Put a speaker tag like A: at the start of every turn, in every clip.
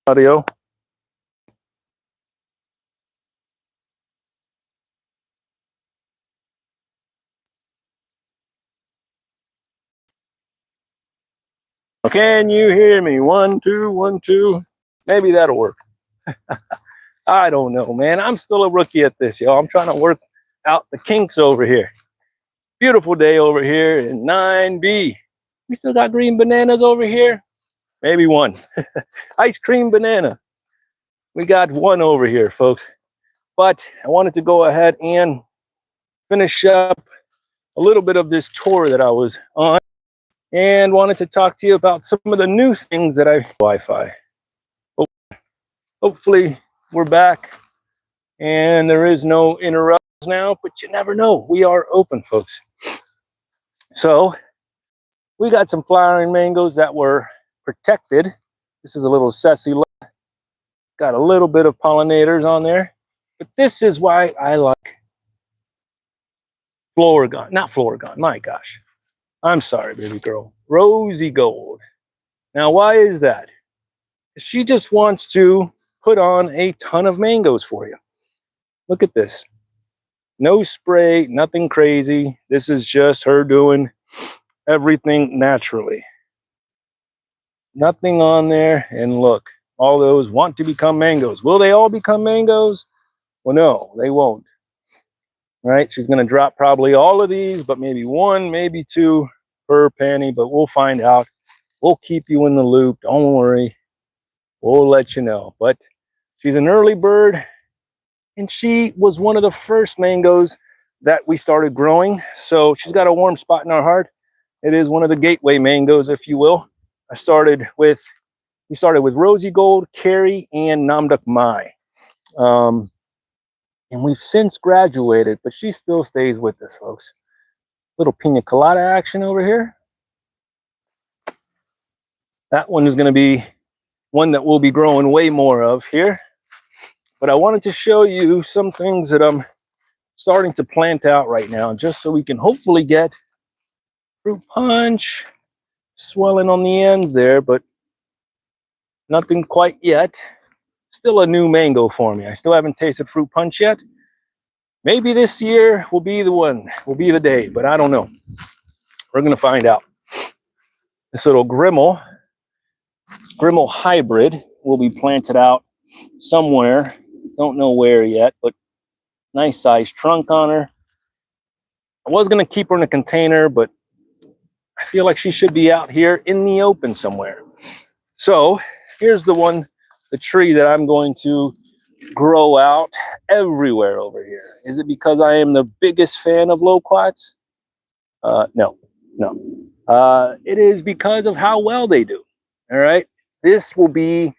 A: Audio. Can you hear me? 1, 2, 1, 2. Maybe that'll work. I don't know, man. I'm still a rookie at this, y'all. I'm trying to work out the kinks over here. Beautiful day over here in 9B. We still got green bananas over here. Maybe one. Ice cream banana. We got one over here, folks. But I wanted to go ahead and finish up a little bit of this tour that I was on, and wanted to talk to you about some of the new things that Wi-Fi. Hopefully we're back and there is no interruptions now, but you never know. We are open, folks. So we got some flowering mangoes that were protected. This is a little Ceci. Got a little bit of pollinators on there, but this is why I like not Florigon, my gosh. I'm sorry, baby girl. Rosy Gold. Now, why is that? She just wants to put on a ton of mangoes for you. Look at this. No spray, nothing crazy. This is just her doing everything naturally. Nothing on there, and look, all those want to become mangoes. Will they all become mangoes? Well, no, they won't. Right? She's going to drop probably all of these, but maybe one, maybe two per penny, but we'll find out. We'll keep you in the loop. Don't worry. We'll let you know. But she's an early bird, and she was one of the first mangoes that we started growing. So she's got a warm spot in our heart. It is one of the gateway mangoes, if you will. We started with Rosy Gold, Carrie, and Namduk Mai. And we've since graduated, but she still stays with us, folks. Little pina colada action over here. That one is going to be one that we'll be growing way more of here. But I wanted to show you some things that I'm starting to plant out right now, just so we can hopefully get fruit punch, swelling on the ends there, but nothing quite yet. Still a new mango for me. I still haven't tasted fruit punch yet. Maybe this year will be the one, will be the day, but I don't know. We're going to find out. This little Grimmel hybrid will be planted out somewhere. Don't know where yet, but nice size trunk on her. I was going to keep her in a container, but I feel like she should be out here in the open somewhere. So here's the tree that I'm going to grow out everywhere over here. Is it because I am the biggest fan of loquats? No. It is because of how well they do. All right. This will be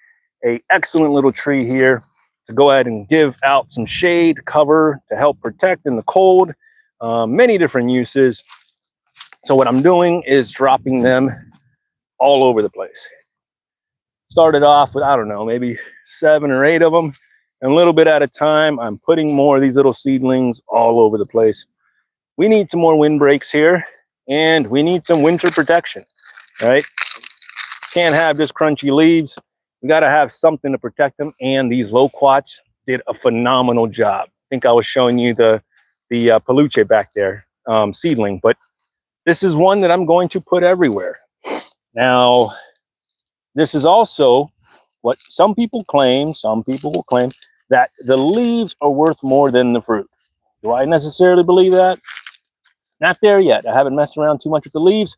A: an excellent little tree here to go ahead and give out some shade, cover, to help protect in the cold. Many different uses. So what I'm doing is dropping them all over the place. Started off with, I don't know, maybe 7 or 8 of them. And a little bit at a time, I'm putting more of these little seedlings all over the place. We need some more windbreaks here, and we need some winter protection, right? Can't have just crunchy leaves. We got to have something to protect them, and these loquats did a phenomenal job. I think I was showing you the peluche back there, seedling, but this is one that I'm going to put everywhere. Now, this is also what some people claim, that the leaves are worth more than the fruit. Do I necessarily believe that? Not there yet. I haven't messed around too much with the leaves,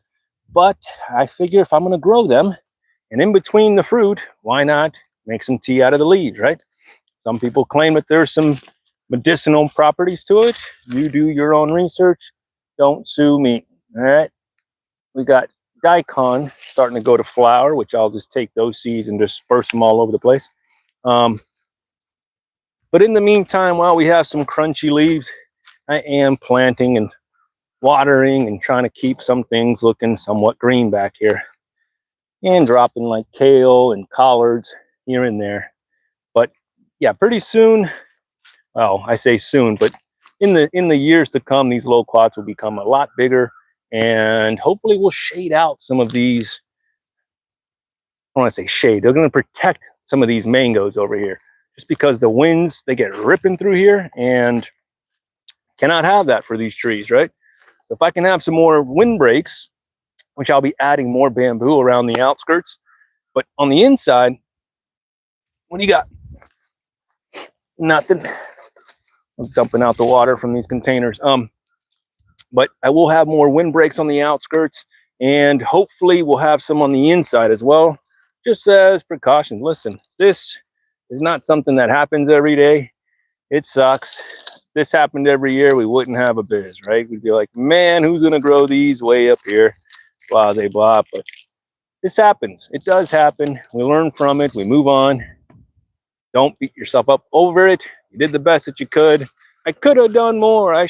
A: but I figure if I'm going to grow them, and in between the fruit, why not make some tea out of the leaves, right? Some people claim that there's some medicinal properties to it. You do your own research. Don't sue me, all right? We got daikon starting to go to flower, which I'll just take those seeds and disperse them all over the place. But in the meantime, while we have some crunchy leaves, I am planting and watering and trying to keep some things looking somewhat green back here. And dropping like kale and collards here and there. But yeah, pretty soon, well, I say soon, but in the years to come, these loquats will become a lot bigger, and hopefully we'll shade out some of these. I don't want to say shade. They're going to protect some of these mangoes over here, just because the winds, they get ripping through here, and cannot have that for these trees, right? So if I can have some more windbreaks, which I'll be adding more bamboo around the outskirts, but on the inside, what do you got? Nothing. I'm dumping out the water from these containers. But I will have more windbreaks on the outskirts, and hopefully we'll have some on the inside as well, just as precaution. Listen, this is not something that happens every day. It sucks. If this happened every year, we wouldn't have a biz, right? We'd be like, man, who's gonna grow these way up here? Blah, they blah. But this happens. It does happen. We learn from it. We move on. Don't beat yourself up over it. You did the best that you could. I could have done more. I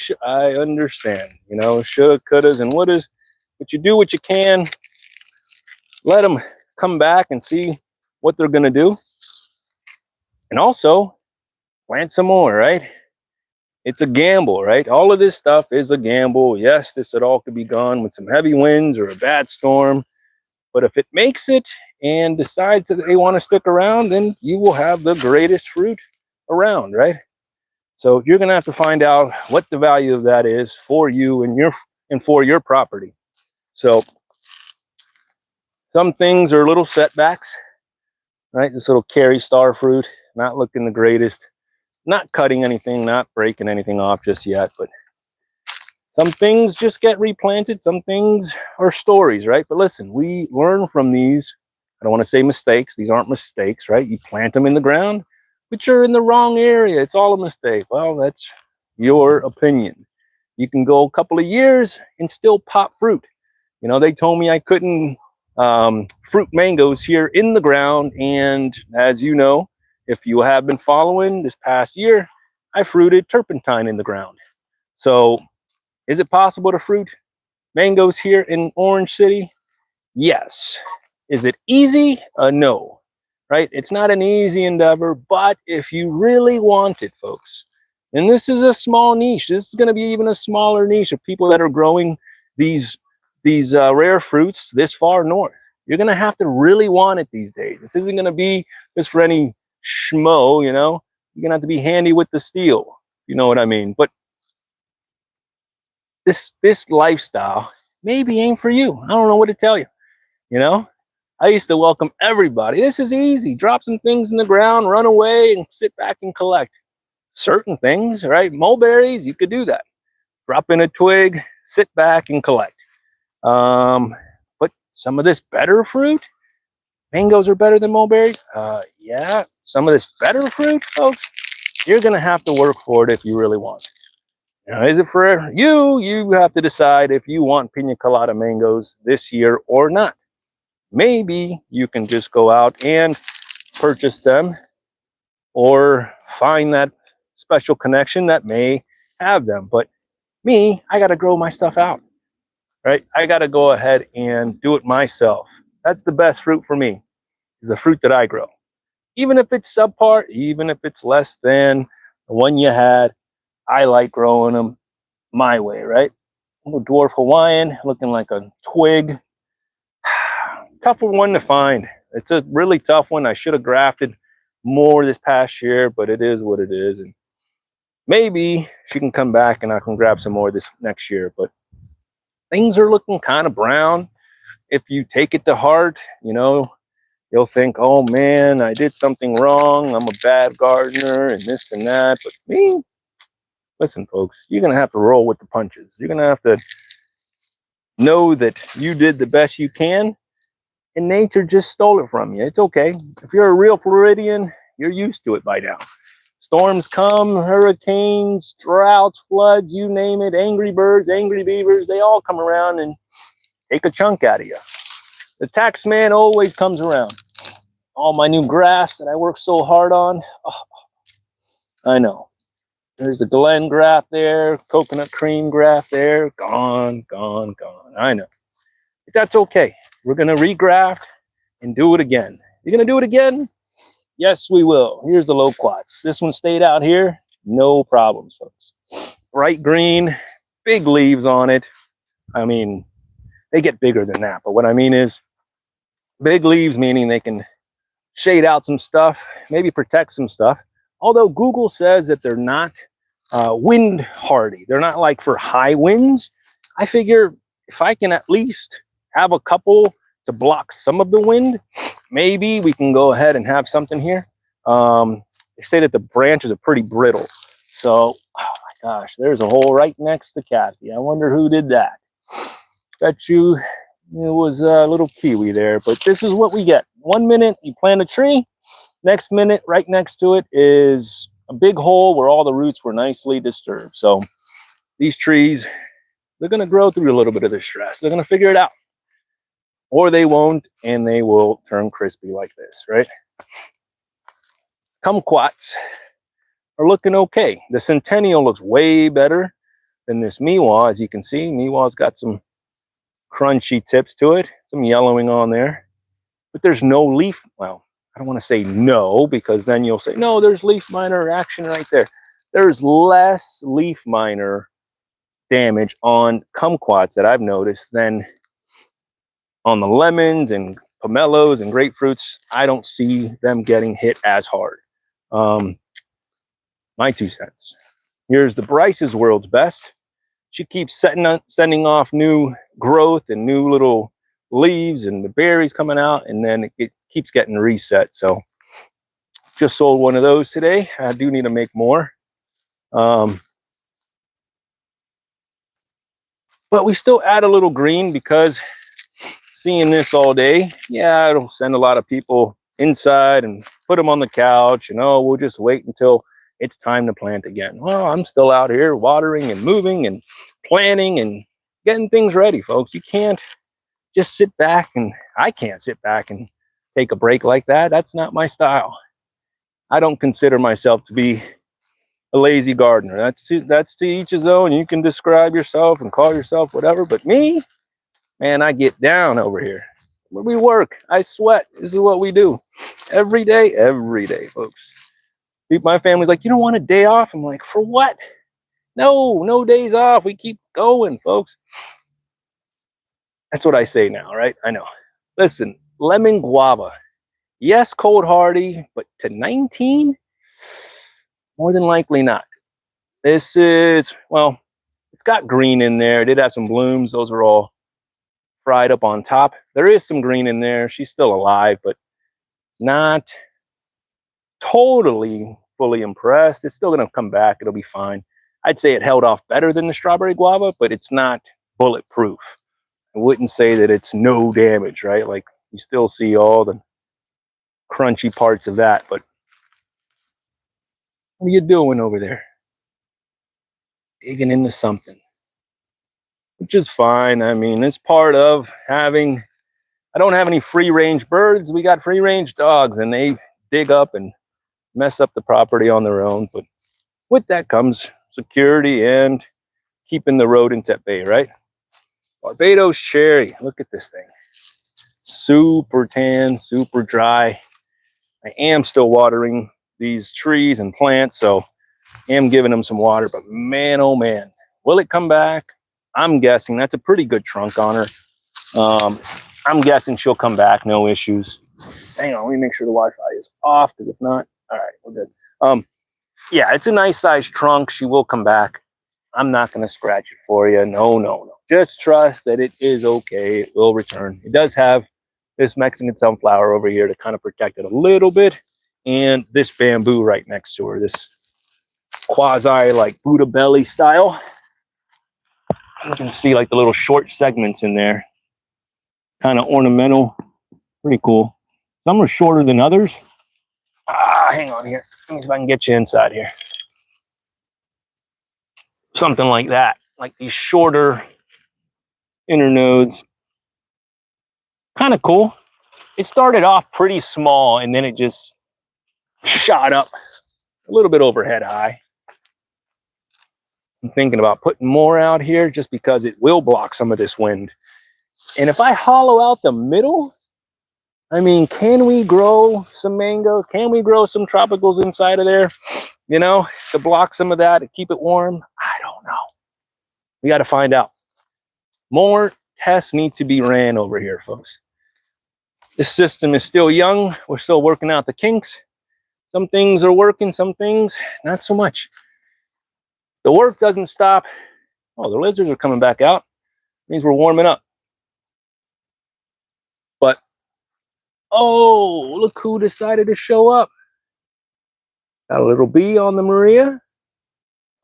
A: understand, you know, shoulda, couldas, and wouldas. But you do what you can. Let them come back and see what they're gonna do, and also plant some more. Right? It's a gamble, right? All of this stuff is a gamble. Yes, this all could be gone with some heavy winds or a bad storm. But if it makes it and decides that they want to stick around, then you will have the greatest fruit around, right? So you're going to have to find out what the value of that is for you and for your property. So some things are little setbacks, right? This little Carrie star fruit, not looking the greatest, not cutting anything, not breaking anything off just yet, but some things just get replanted. Some things are stories, right? But listen, we learn from these. I don't want to say mistakes. These aren't mistakes, right? You plant them in the ground, but you're in the wrong area. It's all a mistake. Well, that's your opinion. You can go a couple of years and still pop fruit. You know, they told me I couldn't fruit mangoes here in the ground. And as you know, if you have been following this past year, I fruited turpentine in the ground. So is it possible to fruit mangoes here in Orange City? Yes. Is it easy? No. Right? It's not an easy endeavor, but if you really want it, folks, and this is a small niche, this is going to be even a smaller niche of people that are growing these rare fruits this far north. You're going to have to really want it these days. This isn't going to be just for any schmo, you know. You're going to have to be handy with the steel, you know what I mean? But this lifestyle maybe ain't for you. I don't know what to tell you. You know, I used to welcome everybody. This is easy. Drop some things in the ground, run away, and sit back and collect. Certain things, right? Mulberries, you could do that. Drop in a twig, sit back and collect. But some of this better fruit, mangoes are better than mulberries. Yeah, some of this better fruit, folks, you're gonna have to work for it if you really want it. Now, is it for you? You have to decide if you want pina colada mangoes this year or not. Maybe you can just go out and purchase them or find that special connection that may have them. But me, I got to grow my stuff out, right? I got to go ahead and do it myself. That's the best fruit for me, is the fruit that I grow. Even if it's subpar, even if it's less than the one you had, I like growing them my way, right? Little dwarf Hawaiian, looking like a twig. Tougher one to find. It's a really tough one. I should have grafted more this past year, but it is what it is. And maybe she can come back and I can grab some more this next year. But things are looking kind of brown. If you take it to heart, you know, you'll think, oh man, I did something wrong. I'm a bad gardener and this and that. But me, listen, folks, you're going to have to roll with the punches. You're going to have to know that you did the best you can, and nature just stole it from you. It's okay. If you're a real Floridian, you're used to it by now. Storms come, hurricanes, droughts, floods, you name it, angry birds, angry beavers, they all come around and take a chunk out of you. The tax man always comes around. All my new graphs that I work so hard on, oh, I know. There's the Glen graph there, coconut cream graph there, gone, gone, gone. I know. But that's okay. We're going to regraft and do it again. You're going to do it again? Yes, we will. Here's the loquats. This one stayed out here. No problems, folks. Bright green, big leaves on it. I mean, they get bigger than that. But what I mean is big leaves, meaning they can shade out some stuff, maybe protect some stuff. Although Google says that they're not wind hardy. They're not like for high winds. I figure if I can at least have a couple to block some of the wind, maybe we can go ahead and have something here. They say that the branches are pretty brittle. So, oh my gosh, there's a hole right next to Kathy. I wonder who did that. Bet you it was a little kiwi there, but this is what we get. 1 minute you plant a tree, next minute right next to it is a big hole where all the roots were nicely disturbed. So these trees, they're going to grow through a little bit of the stress. They're going to figure it out, or they won't, and they will turn crispy like this, right? Kumquats are looking okay. The Centennial looks way better than this Miwa. As you can see, Miwa's got some crunchy tips to it, some yellowing on there, but there's no leaf. Well, I don't want to say no, because then you'll say, no, there's leaf miner action right there. There's less leaf miner damage on kumquats that I've noticed than on the lemons and pomelos and grapefruits. I don't see them getting hit as hard. My 2 cents. Here's the Bryce's World's Best. She keeps sending off new growth and new little leaves and the berries coming out, and then it keeps getting reset. So just sold one of those today. I do need to make more. But we still add a little green because seeing this all day, yeah, it'll send a lot of people inside and put them on the couch, and oh, we'll just wait until it's time to plant again. Well, I'm still out here watering and moving and planting and getting things ready, folks. You can't just sit back, and I can't sit back and take a break like that. That's not my style. I don't consider myself to be a lazy gardener. That's to each his own. You can describe yourself and call yourself whatever, but me, man, I get down over here. We work, I sweat. This is what we do every day, folks. My family's like, you don't want a day off? I'm like, for what? No days off. We keep going, folks. That's what I say now, right? I know. Listen, lemon guava. Yes, cold hardy, but to 19? More than likely not. This is, well, it's got green in there. It did have some blooms. Those are all fried up on top. There is some green in there. She's still alive, but not totally fully impressed. It's still going to come back. It'll be fine. I'd say it held off better than the strawberry guava, but it's not bulletproof. I wouldn't say that it's no damage, right? Like, you still see all the crunchy parts of that, but what are you doing over there? Digging into something, which is fine. I mean, it's part of having, I don't have any free range birds. We got free range dogs, and they dig up and mess up the property on their own. But with that comes security and keeping the rodents at bay, right? Barbados cherry. Look at this thing. Super tan, super dry. I am still watering these trees and plants, so I am giving them some water, but man, oh man, will it come back? I'm guessing. That's a pretty good trunk on her. I'm guessing she'll come back, no issues. Hang on, let me make sure the Wi-Fi is off, because if not, all right, we're good. Yeah, it's a nice size trunk. She will come back. I'm not going to scratch it for you. No. Just trust that it is okay. It will return. It does have this Mexican sunflower over here to kind of protect it a little bit, and this bamboo right next to her, this quasi like Buddha belly style. You can see like the little short segments in there, kind of ornamental, pretty cool. Some are shorter than others. Hang on here. Let me see if I can get you inside here. Something like that, like these shorter internodes. Kind of cool. It started off pretty small, and then it just shot up a little bit overhead high. I'm thinking about putting more out here just because it will block some of this wind. And if I hollow out the middle, I mean, can we grow some mangoes? Can we grow some tropicals inside of there? You know, to block some of that, to keep it warm? I don't know. We got to find out. More tests need to be ran over here, folks. This system is still young. We're still working out the kinks. Some things are working, some things not so much. The work doesn't stop. Oh, the lizards are coming back out. Means we're warming up. But, oh, look who decided to show up. Got a little bee on the Maria.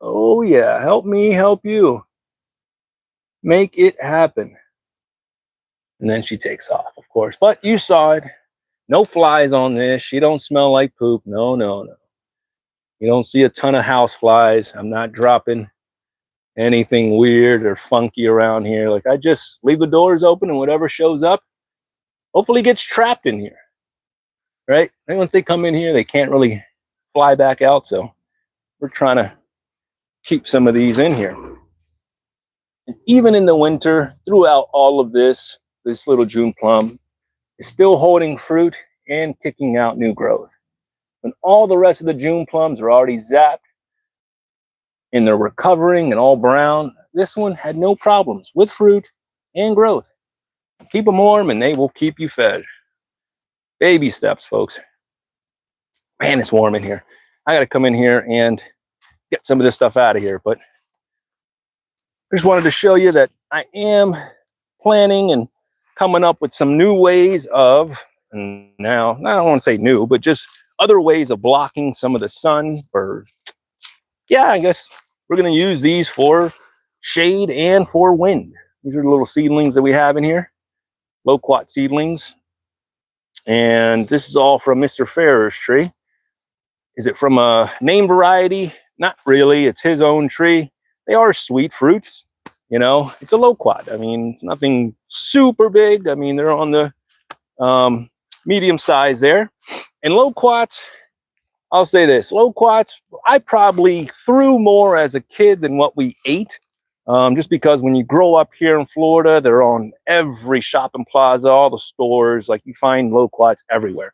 A: Oh, yeah, help me help you. Make it happen. And then she takes off, of course. But you saw it. No flies on this. She don't smell like poop. No, no, no. You don't see a ton of house flies. I'm not dropping anything weird or funky around here. Like, I just leave the doors open and whatever shows up hopefully gets trapped in here, right? And once they come in here, they can't really fly back out. So we're trying to keep some of these in here. And even in the winter, throughout all of this little June plum is still holding fruit and kicking out new growth. When all the rest of the June plums are already zapped and they're recovering and all brown, this one had no problems with fruit and growth. Keep them warm and they will keep you fed. Baby steps, folks. Man, it's warm in here. I got to come in here and get some of this stuff out of here. But I just wanted to show you that I am planning and coming up with some new ways of, and now, I don't want to say new, but just other ways of blocking some of the sun. Or, yeah, I guess we're going to use these for shade and for wind. These are the little seedlings that we have in here. Loquat seedlings. And this is all from Mr. Farrer's tree. Is it from a name variety? Not really. It's his own tree. They are sweet fruits. You know, it's a loquat. I mean, it's nothing super big. I mean, they're on the medium size there. And loquats, I'll say this. Loquats, I probably threw more as a kid than what we ate. Just because when you grow up here in Florida, they're on every shopping plaza, all the stores. Like, you find loquats everywhere.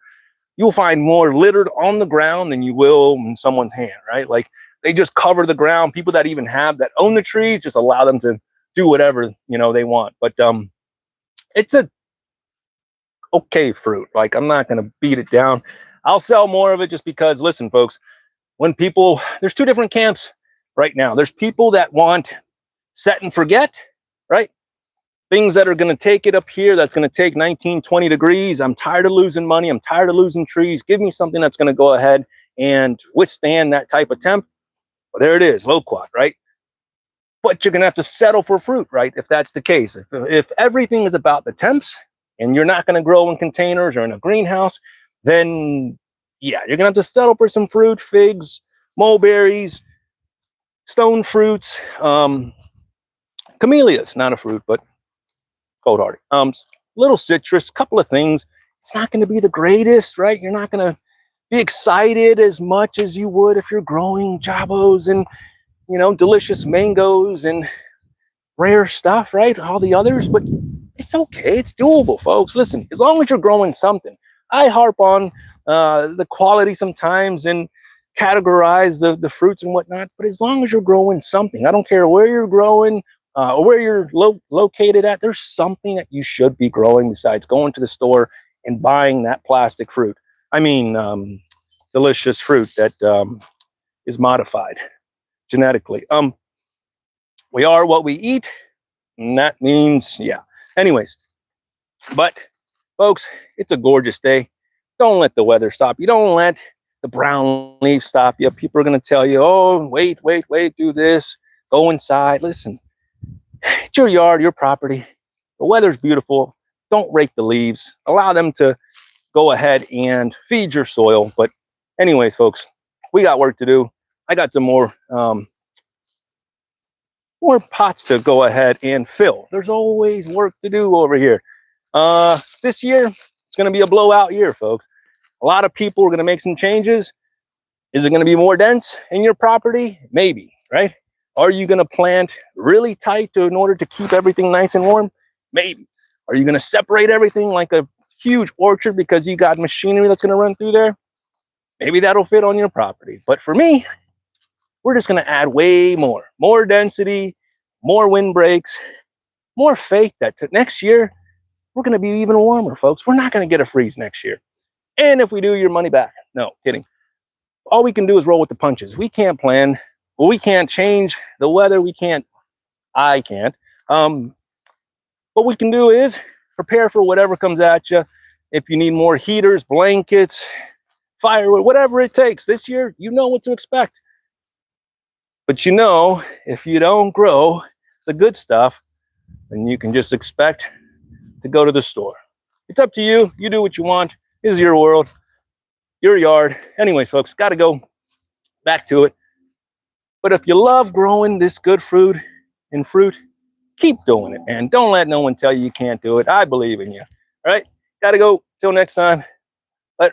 A: You'll find more littered on the ground than you will in someone's hand, right? Like, they just cover the ground. People that even have, that own the trees, just allow them to do whatever, you know, they want. But it's a okay fruit. Like, I'm not going to beat it down. I'll sell more of it just because, listen, folks, when people, there's two different camps right now. There's people that want set and forget, right? Things that are going to take it up here, that's going to take 19, 20 degrees. I'm tired of losing money. I'm tired of losing trees. Give me something that's going to go ahead and withstand that type of temp. Well, there it is, loquat, right? But you're going to have to settle for fruit, right? If that's the case. If everything is about the temps and you're not going to grow in containers or in a greenhouse, then yeah, you're going to have to settle for some fruit, figs, mulberries, stone fruits, camellias, not a fruit, but cold hardy. Little citrus, couple of things. It's not going to be the greatest, right? You're not going to be excited as much as you would if you're growing jabos and, you know, delicious mangoes and rare stuff, right? All the others, but it's okay. It's doable, folks. Listen, as long as you're growing something. I harp on the quality sometimes and categorize the fruits and whatnot, but as long as you're growing something, I don't care where you're growing or where you're located at, there's something that you should be growing besides going to the store and buying that plastic fruit. I mean, delicious fruit that is modified genetically. We are what we eat, and that means, yeah. Anyways, but folks, it's a gorgeous day. Don't let the weather stop you. Don't let the brown leaves stop you. People are going to tell you, oh, wait, do this, go inside. Listen, it's your yard, your property. The weather's beautiful. Don't rake the leaves. Allow them to go ahead and feed your soil. But anyways, folks, we got work to do. I got some more pots to go ahead and fill. There's always work to do over here. This year, it's going to be a blowout year, folks. A lot of people are going to make some changes. Is it going to be more dense in your property? Maybe, right? Are you going to plant really tight in order to keep everything nice and warm? Maybe. Are you going to separate everything like a huge orchard because you got machinery that's going to run through there? Maybe that'll fit on your property. But for me, we're just going to add way more density, more wind breaks, more faith that next year we're going to be even warmer, folks. We're not going to get a freeze next year. And if we do, your money back. No, kidding. All we can do is roll with the punches. We can't plan. Well, we can't change the weather. I can't. What we can do is prepare for whatever comes at you. If you need more heaters, blankets, firewood, whatever it takes. This year, you know what to expect. But you know, if you don't grow the good stuff, then you can just expect to go to the store. It's up to you. You do what you want. This is your world, your yard. Anyways, folks, got to go back to it. But if you love growing this good fruit, keep doing it, man. Don't let no one tell you you can't do it. I believe in you. All right, got to go. Till next time.